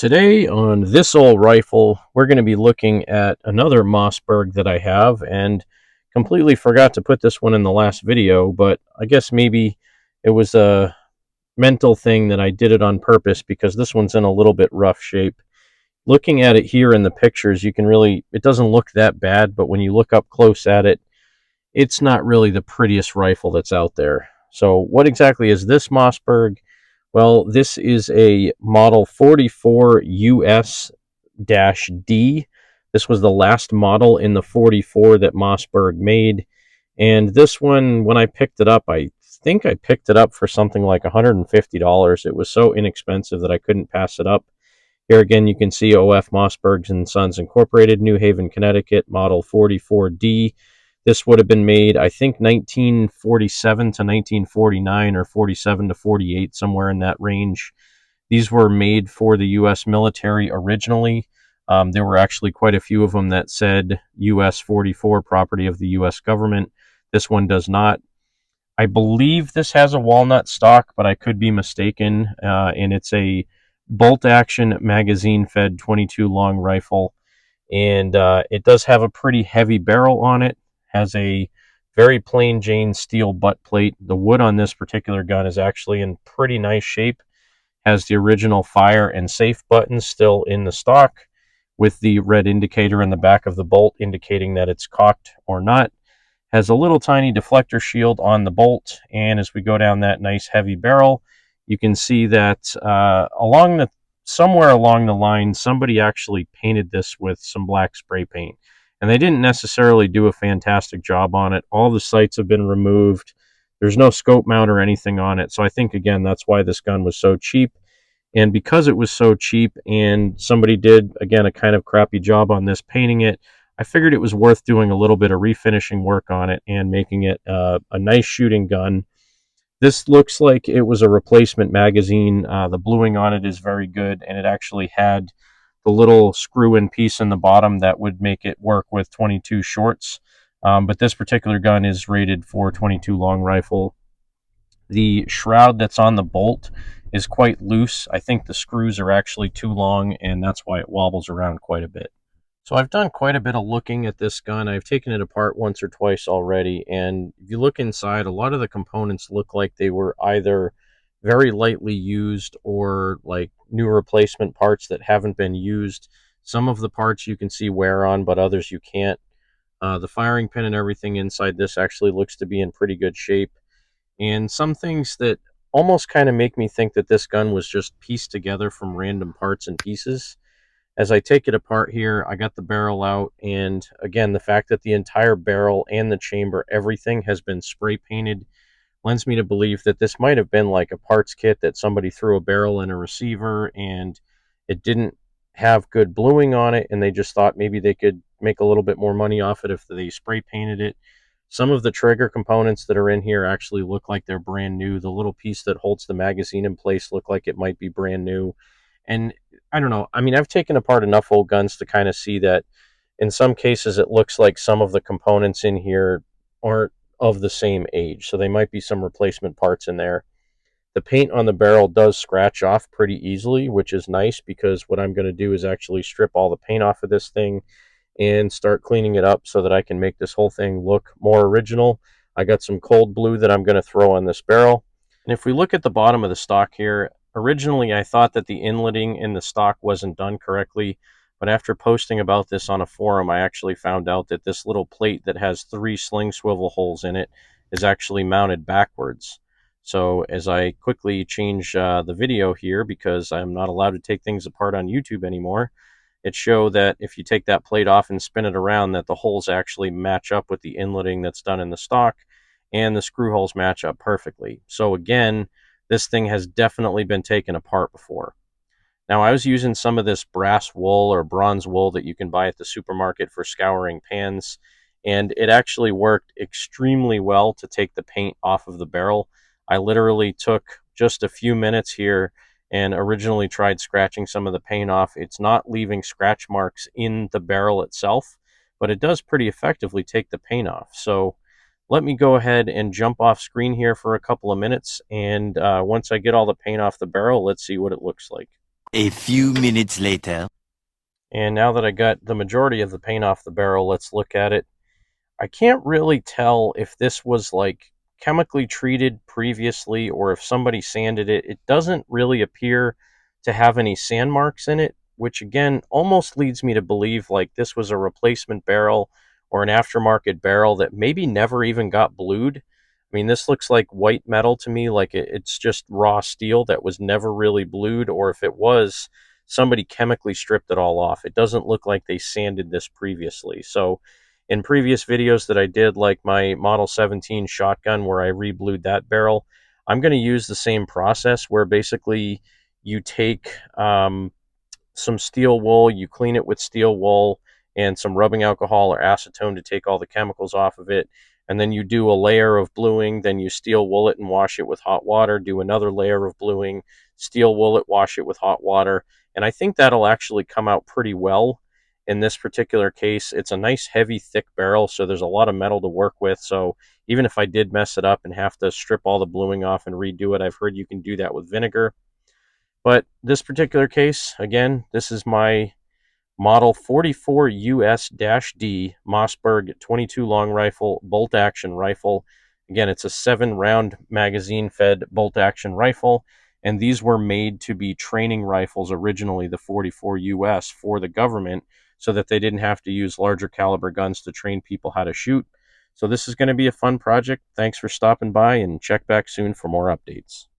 Today on this old rifle, we're going to be looking at another Mossberg that I have, and completely forgot to put this one in the last video, but I guess maybe it was a mental thing that I did it on purpose because this one's in a little bit rough shape. Looking at it here in the pictures, you can really, it doesn't look that bad, but when you look up close at it, it's not really the prettiest rifle that's out there. So what exactly is this Mossberg? Well, this is a model 44US-D. This was the last model in the 44 that Mossberg made. And this one, when I picked it up, I think I picked it up for something like $150. It was so inexpensive that I couldn't pass it up. Here again, you can see OF Mossbergs and Sons Incorporated, New Haven, Connecticut, model 44D. This would have been made, I think, 1947 to 1949 or 47 to 48, somewhere in that range. These were made for the U.S. military originally. There were actually quite a few of them that said U.S. 44, property of the U.S. government. This one does not. I believe this has a walnut stock, but I could be mistaken. And it's a bolt-action magazine-fed 22 long rifle. And it does have a pretty heavy barrel on it. Has a very plain Jane steel butt plate. The wood on this particular gun is actually in pretty nice shape. Has the original fire and safe buttons still in the stock, with the red indicator in the back of the bolt indicating that it's cocked or not. Has a little tiny deflector shield on the bolt, and as we go down that nice heavy barrel, you can see that somewhere along the line, somebody actually painted this with some black spray paint. And they didn't necessarily do a fantastic job on it. All the sights have been removed. There's no scope mount or anything on it. So I think, again, that's why this gun was so cheap. And because it was so cheap and somebody did, again, a kind of crappy job on this painting it, I figured it was worth doing a little bit of refinishing work on it and making it a nice shooting gun. This looks like it was a replacement magazine. The bluing on it is very good, and it actually had the little screw-in piece in the bottom that would make it work with 22 shorts. But this particular gun is rated for 22 long rifle. The shroud that's on the bolt is quite loose. I think the screws are actually too long, and that's why it wobbles around quite a bit. So I've done quite a bit of looking at this gun. I've taken it apart once or twice already, and if you look inside, a lot of the components look like they were either very lightly used or like new replacement parts that haven't been used. Some of the parts you can see wear on, but others you can't. The firing pin and everything inside this actually looks to be in pretty good shape. And some things that almost kind of make me think that this gun was just pieced together from random parts and pieces. As I take it apart here, I got the barrel out, and again, the fact that the entire barrel and the chamber, everything has been spray painted, lends me to believe that this might have been like a parts kit that somebody threw a barrel and a receiver, and it didn't have good bluing on it, and they just thought maybe they could make a little bit more money off it if they spray painted it. Some of the trigger components that are in here actually look like they're brand new. The little piece that holds the magazine in place look like it might be brand new. And I don't know. I mean, I've taken apart enough old guns to kind of see that in some cases it looks like some of the components in here aren't of the same age. So they might be some replacement parts in there. The paint on the barrel does scratch off pretty easily, which is nice because what I'm going to do is actually strip all the paint off of this thing and start cleaning it up so that I can make this whole thing look more original. I got some cold blue that I'm going to throw on this barrel. And if we look at the bottom of the stock here, originally I thought that the inletting in the stock wasn't done correctly, but after posting about this on a forum, I actually found out that this little plate that has 3 sling swivel holes in it is actually mounted backwards. So as I quickly change the video here, because I'm not allowed to take things apart on YouTube anymore, it showed that if you take that plate off and spin it around, that the holes actually match up with the inletting that's done in the stock, and the screw holes match up perfectly. So again, this thing has definitely been taken apart before. Now, I was using some of this brass wool or bronze wool that you can buy at the supermarket for scouring pans, and it actually worked extremely well to take the paint off of the barrel. I literally took just a few minutes here and originally tried scratching some of the paint off. It's not leaving scratch marks in the barrel itself, but it does pretty effectively take the paint off. So let me go ahead and jump off screen here for a couple of minutes, and once I get all the paint off the barrel, let's see what it looks like. A few minutes later. And now that I got the majority of the paint off the barrel, let's look at it. I can't really tell if this was like chemically treated previously or if somebody sanded it. It doesn't really appear to have any sand marks in it, which again almost leads me to believe like this was a replacement barrel or an aftermarket barrel that maybe never even got blued. I mean, this looks like white metal to me, like it's just raw steel that was never really blued, or if it was, somebody chemically stripped it all off. It doesn't look like they sanded this previously. So, in previous videos that I did, like my Model 17 shotgun, where I reblued that barrel, I'm going to use the same process where basically you take some steel wool, you clean it with steel wool and some rubbing alcohol or acetone to take all the chemicals off of it. And then you do a layer of bluing, then you steel wool it and wash it with hot water, do another layer of bluing, steel wool it, wash it with hot water. And I think that'll actually come out pretty well in this particular case. It's a nice, heavy, thick barrel, so there's a lot of metal to work with. So even if I did mess it up and have to strip all the bluing off and redo it, I've heard you can do that with vinegar. But this particular case, again, this is my Model 44US-D Mossberg 22 long rifle, bolt action rifle. Again, it's a 7-round magazine fed bolt action rifle. And these were made to be training rifles originally, the 44 US, for the government, so that they didn't have to use larger caliber guns to train people how to shoot. So this is going to be a fun project. Thanks for stopping by and check back soon for more updates.